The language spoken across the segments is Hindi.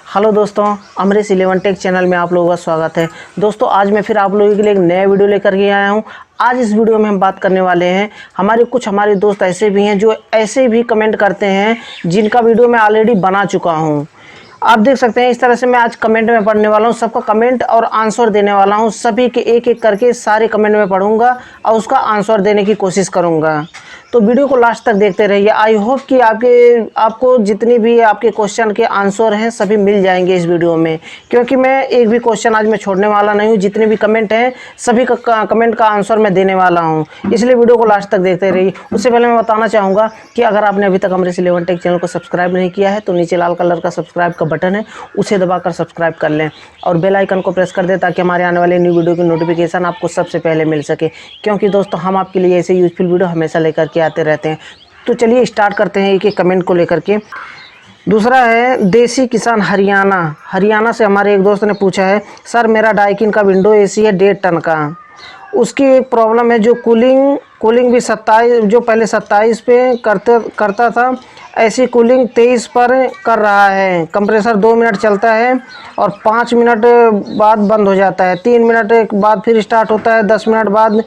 हेलो दोस्तों, अमरीश 11 टेक चैनल में आप लोगों का स्वागत है। दोस्तों आज मैं फिर आप लोगों के लिए एक नया वीडियो लेकर के आया हूं। आज इस वीडियो में हम बात करने वाले हैं, हमारे दोस्त ऐसे भी हैं जो ऐसे भी कमेंट करते हैं जिनका वीडियो मैं ऑलरेडी बना चुका हूं। आप देख सकते हैं इस तरह से मैं आज कमेंट में पढ़ने वाला हूं, सबका कमेंट और आंसर देने वाला हूं। सभी के एक एक करके सारे कमेंट में पढ़ूंगा और उसका आंसर देने की कोशिश करूंगा। तो वीडियो को लास्ट तक देखते रहिए। आई होप कि आपको जितनी भी आपके क्वेश्चन के आंसर हैं सभी मिल जाएंगे इस वीडियो में, क्योंकि मैं एक भी क्वेश्चन आज मैं छोड़ने वाला नहीं हूं। जितने भी कमेंट हैं सभी का कमेंट का आंसर मैं देने वाला हूं, इसलिए वीडियो को लास्ट तक देखते रहिए। उससे पहले मैं बताना चाहूँगा कि अगर आपने अभी तक अमरीश 11 टेक चैनल को सब्सक्राइब नहीं किया है तो नीचे लाल कलर का सब्सक्राइब का बटन है, उसे दबाकर सब्सक्राइब कर लें और बेल आइकन को प्रेस कर दें ताकि हमारे आने वाले न्यू वीडियो की नोटिफिकेशन आपको सबसे पहले मिल सके, क्योंकि दोस्तों हम आपके लिए ऐसे यूजफुल वीडियो हमेशा लेकर के आते रहते हैं। तो चलिए स्टार्ट करते हैं एक एक कमेंट को लेकर के। दूसरा है देसी किसान हरियाणा से हमारे एक दोस्त ने पूछा है, सर मेरा डाइकिन का विंडो एसी है 1.5 टन का, उसकी एक प्रॉब्लम है जो कूलिंग भी 27, जो पहले 27 पे करता था, ऐसी कूलिंग 23 पर कर रहा है। कंप्रेसर 2 मिनट चलता है और 5 मिनट बाद बंद हो जाता है, 3 मिनट बाद फिर स्टार्ट होता है, 10 मिनट बाद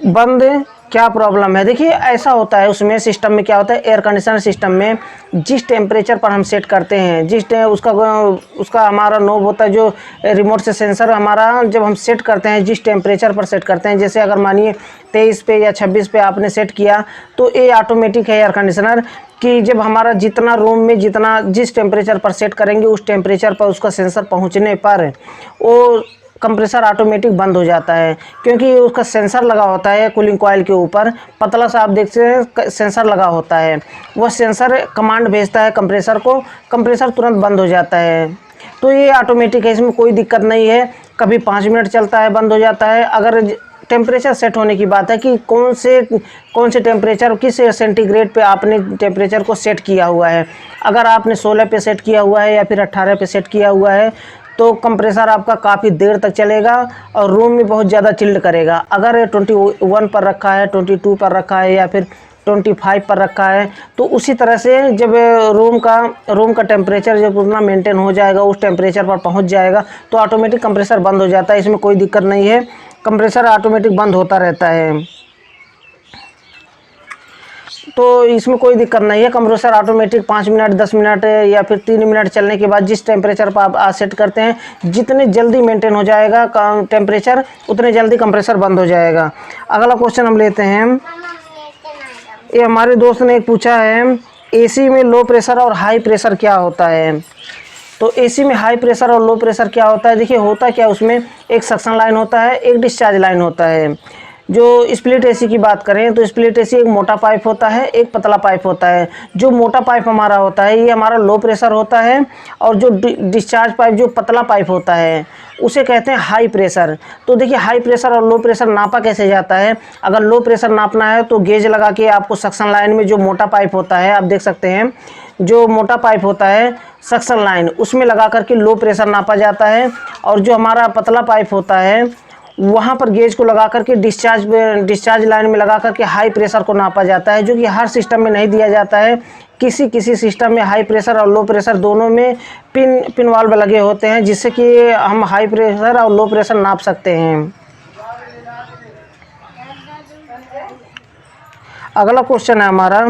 बंद। क्या प्रॉब्लम है? देखिए ऐसा होता है, उसमें सिस्टम में क्या होता है, एयर कंडीशनर सिस्टम में जिस टेम्परेचर पर हम सेट करते हैं, उसका हमारा नोब होता है, जो रिमोट से सेंसर हमारा जब हम सेट करते हैं जिस टेम्परेचर पर सेट करते हैं, जैसे अगर मानिए 23 पे या 26 पे आपने सेट किया तो ये ऑटोमेटिक है एयर कंडीशनर कि जब हमारा जितना रूम में जिस टेम्परेचर पर सेट करेंगे उस टेम्परेचर पर उसका सेंसर पहुँचने पर वो कंप्रेसर ऑटोमेटिक बंद हो जाता है, क्योंकि उसका सेंसर लगा होता है कूलिंग कॉइल के ऊपर, पतला सा आप देखते हैं सेंसर लगा होता है। वह सेंसर कमांड भेजता है कंप्रेसर को, कंप्रेसर तुरंत बंद हो जाता है। तो ये ऑटोमेटिक है, इसमें कोई दिक्कत नहीं है। कभी 5 मिनट चलता है, बंद हो जाता है। अगर टेम्परेचर सेट होने की बात है कि कौन से टेम्परेचर, किस सेंटीग्रेड पे आपने टेम्परेचर को सेट किया हुआ है। अगर आपने 16 पे सेट किया हुआ है या फिर 18 पे सेट किया हुआ है तो कंप्रेसर आपका काफ़ी देर तक चलेगा और रूम में बहुत ज़्यादा चिल्ड करेगा। अगर 21 पर रखा है, 22 पर रखा है या फिर 25 पर रखा है तो उसी तरह से जब रूम का टेम्परेचर जब उतना मेंटेन हो जाएगा, उस टेम्परेचर पर पहुंच जाएगा तो ऑटोमेटिक कंप्रेसर बंद हो जाता है। इसमें कोई दिक्कत नहीं है, कंप्रेसर ऑटोमेटिक बंद होता रहता है, तो इसमें कोई दिक्कत नहीं है। कंप्रेसर ऑटोमेटिक 5 मिनट, 10 मिनट या फिर 3 मिनट चलने के बाद जिस टेम्परेचर पर आप सेट करते हैं, जितने जल्दी मेंटेन हो जाएगा टेम्परेचर उतने जल्दी कंप्रेसर बंद हो जाएगा। अगला क्वेश्चन हम लेते हैं। ये हमारे दोस्त ने एक पूछा है, एसी में लो प्रेशर और हाई प्रेशर क्या होता है? तो एसी में हाई प्रेशर और लो प्रेशर क्या होता है? देखिए होता क्या, उसमें एक सक्शन लाइन होता है, एक डिस्चार्ज लाइन होता है। जो स्प्लिट एसी की बात करें तो स्प्लिट एसी एक मोटा पाइप होता है, एक पतला पाइप होता है। जो मोटा पाइप हमारा होता है ये हमारा लो प्रेशर होता है, और जो डिस्चार्ज पाइप, जो पतला पाइप होता है, उसे कहते हैं हाई प्रेशर। तो देखिए हाई प्रेशर और लो प्रेशर नापा कैसे जाता है। अगर लो प्रेशर नापना है तो गेज लगा के आपको सक्शन लाइन में जो मोटा पाइप होता है, आप देख सकते हैं जो मोटा पाइप होता है सक्शन लाइन, उसमें लगा करके लो प्रेशर नापा जाता है। और जो हमारा पतला पाइप होता है वहाँ पर गेज को लगा करके डिस्चार्ज लाइन में लगा करके हाई प्रेशर को नापा जाता है, जो कि हर सिस्टम में नहीं दिया जाता है। किसी सिस्टम में हाई प्रेशर और लो प्रेशर दोनों में पिन वाल्व लगे होते हैं, जिससे कि हम हाई प्रेशर और लो प्रेशर नाप सकते हैं। अगला क्वेश्चन है हमारा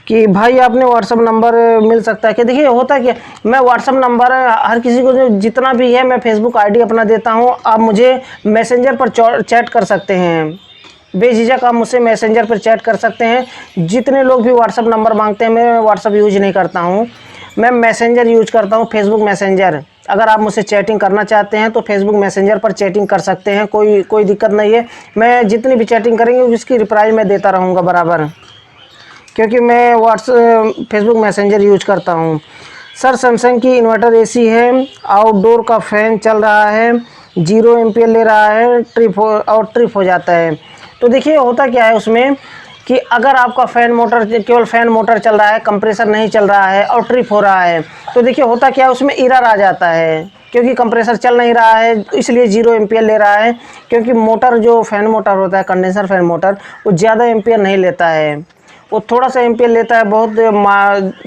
कि भाई आपने व्हाट्सअप नंबर मिल सकता है कि, देखिए होता क्या, मैं व्हाट्सअप नंबर हर किसी को जो जितना भी है मैं फेसबुक आईडी अपना देता हूं, आप मुझे मैसेंजर पर चैट कर सकते हैं, बेझिझक आप मुझसे मैसेंजर पर चैट कर सकते हैं। जितने लोग भी व्हाट्सअप नंबर मांगते हैं, मैं व्हाट्सअप यूज नहीं करता हूँ, मैं मैसेंजर यूज करता हूँ, फेसबुक मैसेंजर। अगर आप मुझसे चैटिंग करना चाहते हैं तो फेसबुक मैसेंजर पर चैटिंग कर सकते हैं, कोई दिक्कत नहीं है। मैं जितनी भी चैटिंग करेंगे उसकी रिप्लाई मैं देता रहूँगा बराबर, क्योंकि मैं फेसबुक मैसेंजर यूज करता हूँ। सर सैमसंग की इन्वर्टर एसी है, आउटडोर का फ़ैन चल रहा है, 0 एम्पीयर ले रहा है, ट्रिप हो जाता है। तो देखिए होता क्या है उसमें कि अगर आपका केवल फ़ैन मोटर चल रहा है, कंप्रेसर नहीं चल रहा है और ट्रिप हो रहा है, तो देखिए होता क्या है उसमें एरर आ जाता है, क्योंकि कंप्रेसर चल नहीं रहा है इसलिए 0 एम्पीयर ले रहा है। क्योंकि मोटर जो फ़ैन मोटर होता है, कंडेंसर फ़ैन मोटर, वो ज़्यादा एम्पीयर नहीं लेता है, वो थोड़ा सा एम्पियर लेता है, बहुत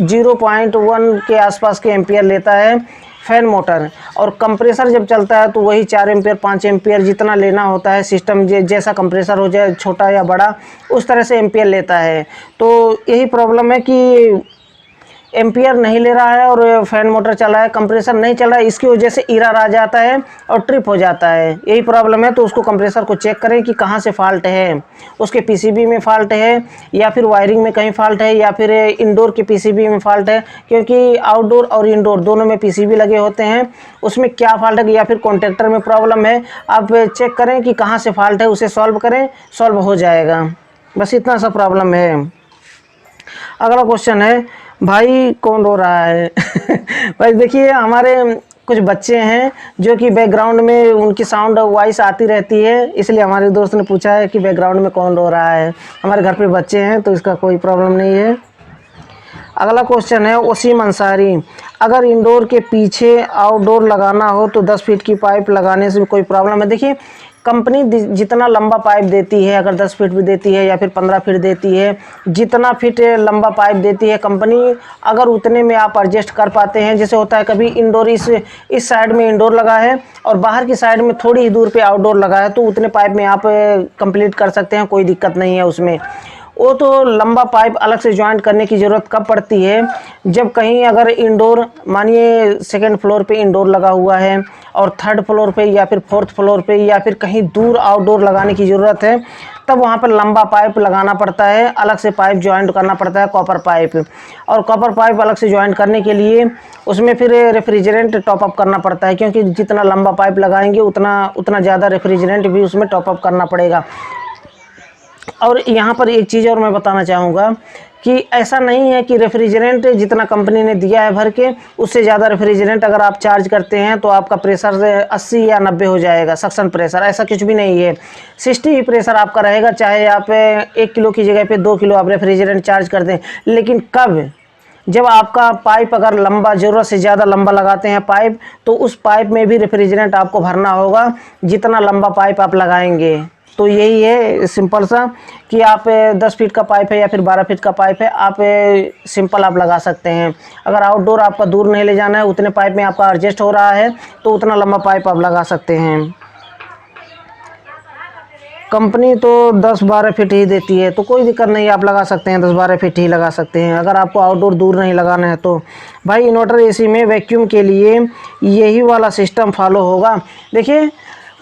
0.1 के आसपास के एम्पियर लेता है फैन मोटर। और कंप्रेसर जब चलता है तो वही 4 एम्पियर 5 एम्पियर जितना लेना होता है, सिस्टम जैसा कंप्रेसर हो जाए, छोटा या बड़ा, उस तरह से एम्पियर लेता है। तो यही प्रॉब्लम है कि एम्पियर नहीं ले रहा है और फैन मोटर चल रहा है, कंप्रेसर नहीं चल रहा है, इसकी वजह से एरर आ जाता है और ट्रिप हो जाता है, यही प्रॉब्लम है। तो उसको कंप्रेसर को चेक करें कि कहाँ से फॉल्ट है, उसके पीसीबी में फॉल्ट है या फिर वायरिंग में कहीं फॉल्ट है या फिर इंडोर के पीसीबी में फॉल्ट है, क्योंकि आउटडोर और इंडोर दोनों में पीसीबी लगे होते हैं, उसमें क्या फॉल्ट है या फिर कॉन्टेक्टर में प्रॉब्लम है। आप चेक करें कि कहाँ से फॉल्ट है, उसे सॉल्व करें, सॉल्व हो जाएगा। बस इतना सा प्रॉब्लम है। अगला क्वेश्चन है, भाई कौन रो रहा है? भाई देखिए, हमारे कुछ बच्चे हैं जो कि बैकग्राउंड में उनकी साउंड वॉइस आती रहती है, इसलिए हमारे दोस्त ने पूछा है कि बैकग्राउंड में कौन रो रहा है। हमारे घर पे बच्चे हैं तो इसका कोई प्रॉब्लम नहीं है। अगला क्वेश्चन है वसीम अंसारी, अगर इंडोर के पीछे आउटडोर लगाना हो तो 10 फीट की पाइप लगाने से कोई प्रॉब्लम है? देखिए, कंपनी जितना लंबा पाइप देती है, अगर 10 फीट भी देती है या फिर 15 फीट देती है, जितना फीट लंबा पाइप देती है कंपनी, अगर उतने में आप एडजस्ट कर पाते हैं, जैसे होता है कभी इंडोर इस साइड में इंडोर लगा है और बाहर की साइड में थोड़ी ही दूर पे आउटडोर लगा है, तो उतने पाइप में आप कंप्लीट कर सकते हैं, कोई दिक्कत नहीं है उसमें। वो तो लंबा पाइप अलग से ज्वाइंट करने की ज़रूरत कब पड़ती है? जब कहीं अगर इंडोर, मानिए सेकंड फ्लोर पे इंडोर लगा हुआ है और थर्ड फ्लोर पे या फिर फोर्थ फ्लोर पे या फिर कहीं दूर आउटडोर लगाने की ज़रूरत है, तब वहाँ पर लंबा पाइप लगाना पड़ता है, अलग से पाइप ज्वाइंट करना पड़ता है, कॉपर पाइप। और कॉपर पाइप अलग से ज्वाइंट करने के लिए उसमें फिर रेफ्रिजरेंट टॉपअप करना पड़ता है, क्योंकि जितना लंबा पाइप लगाएंगे उतना ज़्यादा रेफ्रिजरेंट भी उसमें टॉपअप करना पड़ेगा। और यहाँ पर एक चीज़ और मैं बताना चाहूँगा कि ऐसा नहीं है कि रेफ्रिजरेंट जितना कंपनी ने दिया है भर के, उससे ज़्यादा रेफ्रिजरेंट अगर आप चार्ज करते हैं तो आपका प्रेशर 80 या 90 हो जाएगा, सक्शन प्रेशर। ऐसा कुछ भी नहीं है, 60 ही प्रेशर आपका रहेगा, चाहे आप 1 किलो की जगह पे 2 किलो आप रेफ्रिजरेंट चार्ज कर दें। लेकिन कब? जब आपका पाइप अगर लंबा, ज़रूरत से ज़्यादा लंबा लगाते हैं पाइप, तो उस पाइप में भी रेफ्रिजरेंट आपको भरना होगा, जितना लंबा पाइप आप लगाएंगे। तो यही है सिंपल सा कि आप 10 फीट का पाइप है या फिर 12 फीट का पाइप है, आप सिंपल आप लगा सकते हैं। अगर आउटडोर आपका दूर नहीं ले जाना है, उतने पाइप में आपका एडजस्ट हो रहा है, तो उतना लंबा पाइप आप लगा सकते हैं। कंपनी तो 10-12 फीट ही देती है, तो कोई दिक्कत नहीं, आप लगा सकते हैं, 10-12 फीट ही लगा सकते हैं अगर आपको आउटडोर दूर नहीं लगाना है तो। भाई इन्वर्टर एसी में वैक्यूम के लिए यही वाला सिस्टम फॉलो होगा? देखिए,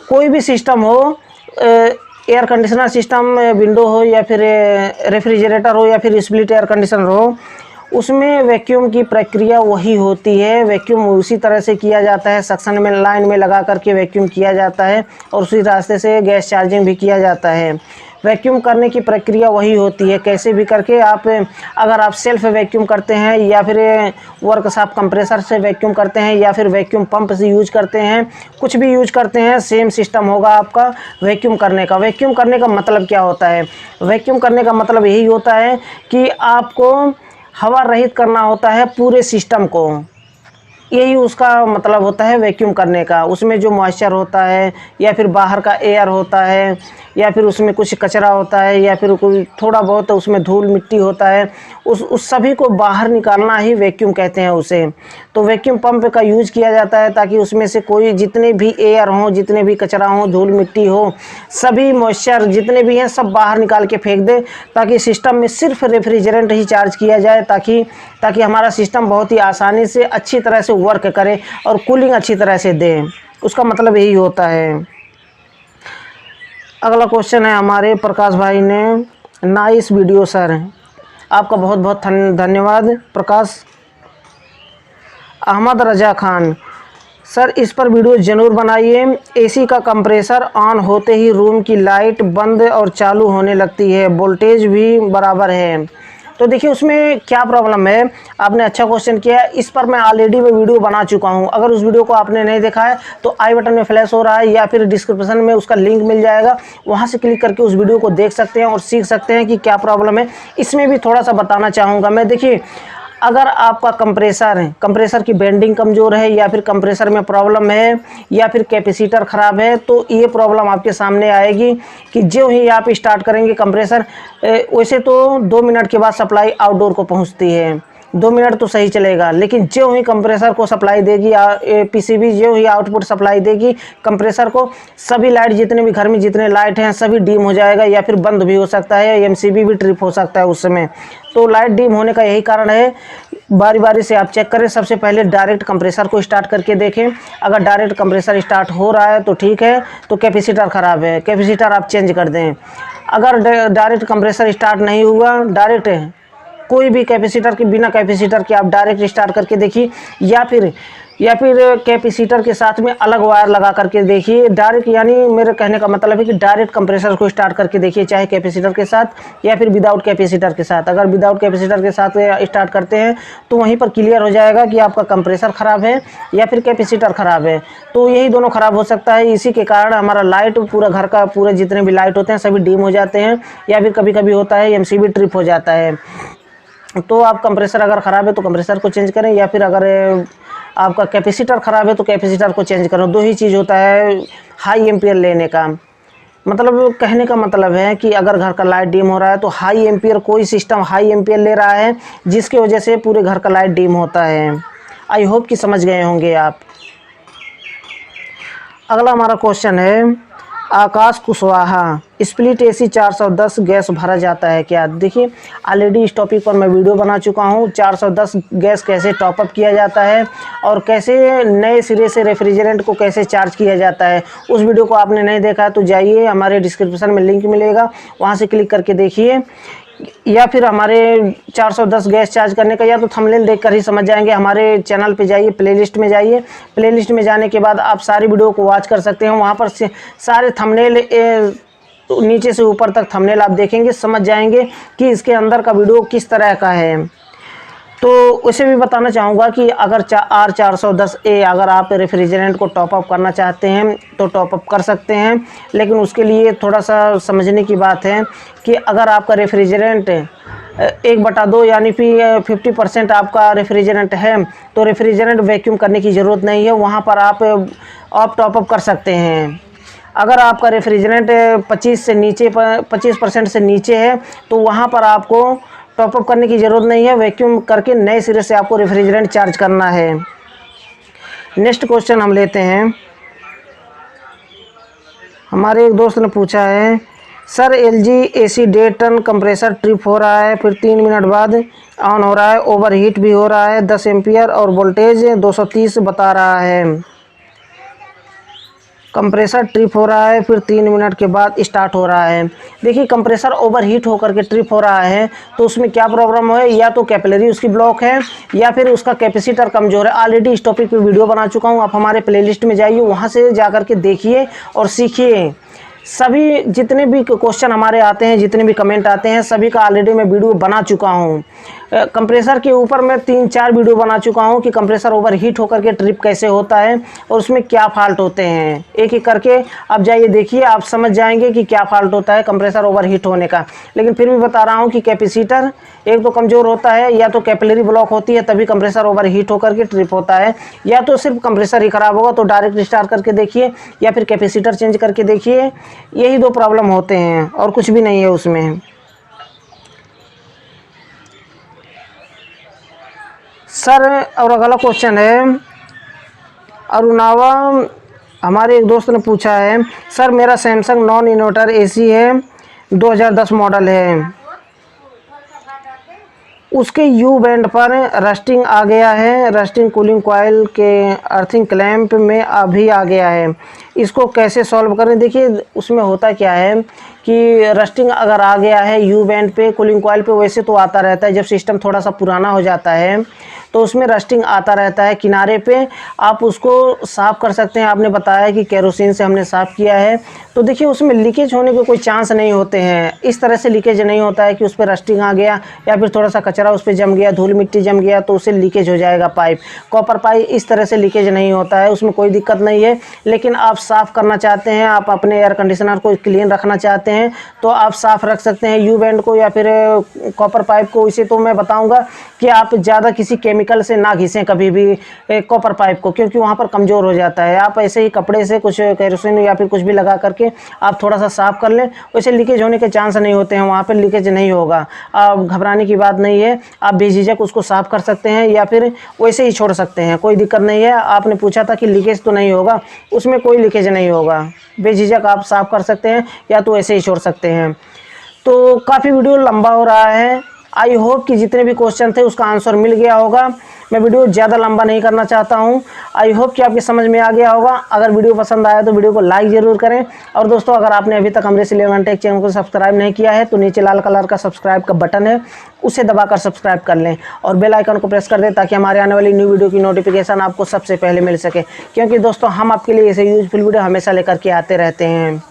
कोई भी सिस्टम हो, एयर कंडीशनर सिस्टम, विंडो हो या फिर रेफ्रिजरेटर हो या फिर स्प्लिट एयर कंडीशनर हो, उसमें वैक्यूम की प्रक्रिया वही होती है। वैक्यूम उसी तरह से किया जाता है, सक्शन में लाइन में लगा करके वैक्यूम किया जाता है और उसी रास्ते से गैस चार्जिंग भी किया जाता है। वैक्यूम करने की प्रक्रिया वही होती है, कैसे भी करके आप, अगर आप सेल्फ वैक्यूम करते हैं या फिर वर्कशॉप कंप्रेसर से वैक्यूम करते हैं या फिर वैक्यूम पंप से यूज करते हैं, कुछ भी यूज करते हैं, सेम सिस्टम होगा आपका वैक्यूम करने का। वैक्यूम करने का मतलब क्या होता है? वैक्यूम करने का मतलब यही होता है कि आपको हवा रहित करना होता है पूरे सिस्टम को, यही उसका मतलब होता है वैक्यूम करने का। उसमें जो मॉइस्चर होता है या फिर बाहर का एयर होता है या फिर उसमें कुछ कचरा होता है या फिर कोई थोड़ा बहुत उसमें धूल मिट्टी होता है, उस सभी को बाहर निकालना ही वैक्यूम कहते हैं उसे। तो वैक्यूम पंप का यूज किया जाता है ताकि उसमें से कोई, जितने भी एयर हों, जितने भी कचरा हो, धूल मिट्टी हो, सभी मॉइस्चर जितने भी हैं सब बाहर निकाल के फेंक दे, ताकि सिस्टम में सिर्फ रेफ्रिजरेंट ही चार्ज किया जाए, ताकि हमारा सिस्टम बहुत ही आसानी से अच्छी तरह से वर्क करे और कूलिंग अच्छी तरह से दे। उसका मतलब यही होता है। अगला क्वेश्चन है हमारे प्रकाश भाई ने, नाइस वीडियो सर, आपका बहुत बहुत धन्यवाद प्रकाश। अहमद रजा खान, सर इस पर वीडियो ज़रूर बनाइए। एसी का कंप्रेसर ऑन होते ही रूम की लाइट बंद और चालू होने लगती है, वोल्टेज भी बराबर है। तो देखिए उसमें क्या प्रॉब्लम है, आपने अच्छा क्वेश्चन किया है। इस पर मैं ऑलरेडी वीडियो बना चुका हूं, अगर उस वीडियो को आपने नहीं देखा है तो आई बटन में फ्लैश हो रहा है या फिर डिस्क्रिप्शन में उसका लिंक मिल जाएगा, वहां से क्लिक करके उस वीडियो को देख सकते हैं और सीख सकते हैं कि क्या प्रॉब्लम है। इसमें भी थोड़ा सा बताना चाहूँगा मैं। देखिए, अगर आपका कंप्रेसर की बेंडिंग कमज़ोर है, या फिर कंप्रेसर में प्रॉब्लम है, या फिर कैपेसिटर ख़राब है, तो ये प्रॉब्लम आपके सामने आएगी कि जो ही आप स्टार्ट करेंगे कंप्रेसर, वैसे तो 2 मिनट के बाद सप्लाई आउटडोर को पहुंचती है, 2 मिनट तो सही चलेगा, लेकिन जो ही कंप्रेसर को सप्लाई देगी, पीसीबी जो ही आउटपुट सप्लाई देगी कंप्रेसर को, सभी लाइट जितने भी घर में जितने लाइट हैं सभी डीम हो जाएगा, या फिर बंद भी हो सकता है, एमसीबी भी ट्रिप हो सकता है उस समय। तो लाइट डीम होने का यही कारण है। बारी बारी से आप चेक करें। सबसे पहले डायरेक्ट कंप्रेसर को स्टार्ट करके देखें। अगर डायरेक्ट कंप्रेसर स्टार्ट हो रहा है तो ठीक है, तो कैपेसिटर ख़राब है, कैपेसिटर आप चेंज कर दें। अगर डायरेक्ट कंप्रेसर स्टार्ट नहीं हुआ, डायरेक्ट कोई भी कैपेसिटर के बिना कैपेसिटर के आप डायरेक्ट स्टार्ट करके देखिए, या फिर कैपेसिटर के साथ में अलग वायर लगा करके देखिए। डायरेक्ट यानी मेरे कहने का मतलब है कि डायरेक्ट कंप्रेसर को स्टार्ट करके देखिए, चाहे कैपेसिटर के साथ या फिर विदाउट कैपेसिटर के साथ। अगर विदाउट कैपेसिटर के साथ स्टार्ट करते हैं तो वहीं पर क्लियर हो जाएगा कि आपका कंप्रेसर ख़राब है या फिर कैपेसिटर ख़राब है। तो यही दोनों ख़राब हो सकता है। इसी के कारण हमारा लाइट, पूरा घर का पूरे जितने भी लाइट होते हैं सभी डीम हो जाते हैं, या फिर कभी कभी होता है एमसीबी ट्रिप हो जाता है। तो आप कंप्रेसर अगर ख़राब है तो कंप्रेसर को चेंज करें, या फिर अगर आपका कैपेसिटर ख़राब है तो कैपेसिटर को चेंज करो। दो ही चीज़ होता है हाई एम्पियर लेने का। मतलब कहने का मतलब है कि अगर घर का लाइट डिम हो रहा है तो हाई एम्पियर, कोई सिस्टम हाई एम्पियर ले रहा है जिसकी वजह से पूरे घर का लाइट डिम होता है। आई होप कि समझ गए होंगे आप। अगला हमारा क्वेश्चन है, आकाश कुशवाहा, स्प्लिट एसी 410 गैस भरा जाता है क्या? देखिए, ऑलरेडी इस टॉपिक पर मैं वीडियो बना चुका हूँ। 410 गैस कैसे टॉपअप किया जाता है और कैसे नए सिरे से रेफ्रिजरेंट को कैसे चार्ज किया जाता है, उस वीडियो को आपने नहीं देखा तो जाइए, हमारे डिस्क्रिप्शन में लिंक मिलेगा, वहाँ से क्लिक करके देखिए। या फिर हमारे 410 गैस चार्ज करने का या तो थंबनेल देखकर ही समझ जाएंगे। हमारे चैनल पे जाइए, प्लेलिस्ट में जाइए, प्लेलिस्ट में जाने के बाद आप सारी वीडियो को वॉच कर सकते हैं। वहाँ पर सारे थंबनेल नीचे से ऊपर तक थंबनेल आप देखेंगे, समझ जाएंगे कि इसके अंदर का वीडियो किस तरह का है। तो उसे भी बताना चाहूँगा कि अगर R410A अगर आप रेफ्रिजरेंट को टॉपअप करना चाहते हैं तो टॉपअप कर सकते हैं, लेकिन उसके लिए थोड़ा सा समझने की बात है कि अगर आपका रेफ्रिजरेंट 1/2 यानी कि 50% आपका रेफ्रिजरेंट है तो रेफ्रिजरेंट वैक्यूम करने की ज़रूरत नहीं है, वहाँ पर आप टॉपअप कर सकते हैं। अगर आपका रेफ्रिजरेंट 25% से नीचे है तो वहाँ पर आपको टॉपअप करने की ज़रूरत नहीं है, वैक्यूम करके नए सिरे से आपको रेफ्रिजरेंट चार्ज करना है। नेक्स्ट क्वेश्चन हम लेते हैं। हमारे एक दोस्त ने पूछा है, sir LG AC 1.5 ton compressor trip हो रहा है, फिर 3 मिनट बाद ऑन हो रहा है, ओवरहीट भी हो रहा है, 10 एम्पियर और वोल्टेज 230 बता रहा है। कंप्रेसर ट्रिप हो रहा है, फिर 3 मिनट के बाद स्टार्ट हो रहा है। देखिए, कंप्रेसर ओवरहीट होकर के ट्रिप हो रहा है तो उसमें क्या प्रॉब्लम है, या तो कैपिलरी उसकी ब्लॉक है या फिर उसका कैपेसिटर कमज़ोर है। ऑलरेडी इस टॉपिक पे वीडियो बना चुका हूँ, आप हमारे प्लेलिस्ट में जाइए, वहाँ से जा कर के देखिए और सीखिए। सभी जितने भी क्वेश्चन हमारे आते हैं, जितने भी कमेंट आते हैं, सभी का ऑलरेडी मैं वीडियो बना चुका हूँ। कंप्रेसर के ऊपर मैं 3-4 वीडियो बना चुका हूँ कि कंप्रेसर ओवर हीट होकर के ट्रिप कैसे होता है और उसमें क्या फॉल्ट होते हैं। एक एक करके आप जाइए देखिए, आप समझ जाएंगे कि क्या फॉल्ट होता है कंप्रेसर ओवर हीट होने का। लेकिन फिर भी बता रहा हूँ कि कैपेसिटर एक तो कमज़ोर होता है, या तो कैपिलरी ब्लॉक होती है तभी कंप्रेसर ओवर हीट होकर के ट्रिप होता है, या तो सिर्फ कंप्रेसर ही ख़राब होगा तो डायरेक्ट स्टार्ट करके देखिए, या फिर कैपेसिटर चेंज करके देखिए। यही 2 प्रॉब्लम होते हैं और कुछ भी नहीं है उसमें। सर, और अगला क्वेश्चन है, अरुणावा, हमारे एक दोस्त ने पूछा है, सर मेरा सैमसंग नॉन इन्वर्टर AC है, 2010 मॉडल है, उसके यू बैंड पर रस्टिंग आ गया है, रस्टिंग कूलिंग कॉइल के अर्थिंग क्लैंप में अभी आ गया है, इसको कैसे सॉल्व करें? देखिए, उसमें होता क्या है कि रस्टिंग अगर आ गया है यू बैंड पे, कूलिंग कॉइल पे, वैसे तो आता रहता है जब सिस्टम थोड़ा सा पुराना हो जाता है तो उसमें रस्टिंग आता रहता है किनारे पे, आप उसको साफ़ कर सकते हैं। आपने बताया कि केरोसिन से हमने साफ़ किया है, तो देखिए उसमें लीकेज होने के कोई चांस नहीं होते हैं। इस तरह से लीकेज नहीं होता है कि उस पर रस्टिंग आ गया या फिर थोड़ा सा कचरा उस पर जम गया, धूल मिट्टी जम गया तो उससे लीकेज हो जाएगा पाइप। कॉपर पाइप इस तरह से लीकेज नहीं होता है, उसमें कोई दिक्कत नहीं है। लेकिन आप साफ़ करना चाहते हैं, आप अपने एयर कंडीशनर को क्लीन रखना चाहते हैं तो आप साफ़ रख सकते हैं यू बैंड को या फिर कॉपर पाइप को। इसे तो मैं बताऊंगा कि आप ज़्यादा किसी केमिकल से ना घिसें कभी भी कॉपर पाइप को, क्योंकि वहाँ पर कमज़ोर हो जाता है। आप ऐसे ही कपड़े से कुछ केरोसिन या फिर कुछ भी लगा करके आप थोड़ा सा साफ़ कर लें, वैसे लीकेज होने के चांस नहीं होते हैं, वहाँ पर लीकेज नहीं होगा। आप घबराने की बात नहीं है, आप बेझिझक उसको साफ़ कर सकते हैं या फिर वैसे ही छोड़ सकते हैं, कोई दिक्कत नहीं है। आपने पूछा था कि लीकेज तो नहीं होगा, उसमें कोई लीकेज नहीं होगा, बेझिझक आप साफ़ कर सकते हैं या तो ऐसे ही छोड़ सकते हैं। तो काफ़ी वीडियो लंबा हो रहा है, आई होप कि जितने भी क्वेश्चन थे उसका आंसर मिल गया होगा। मैं वीडियो ज़्यादा लंबा नहीं करना चाहता हूं, आई होप कि आपके समझ में आ गया होगा। अगर वीडियो पसंद आया तो वीडियो को लाइक ज़रूर करें। और दोस्तों, अगर आपने अभी तक अमरेश 11 टेक चैनल को सब्सक्राइब नहीं किया है तो नीचे लाल कलर का सब्सक्राइब का बटन है, उसे दबाकर सब्सक्राइब कर लें और बेल आइकन को प्रेस कर दें ताकि हमारे आने वाली न्यू वीडियो की नोटिफिकेशन आपको सबसे पहले मिल सके। क्योंकि दोस्तों, हम आपके लिए ऐसे यूजफुल वीडियो हमेशा लेकर के आते रहते हैं।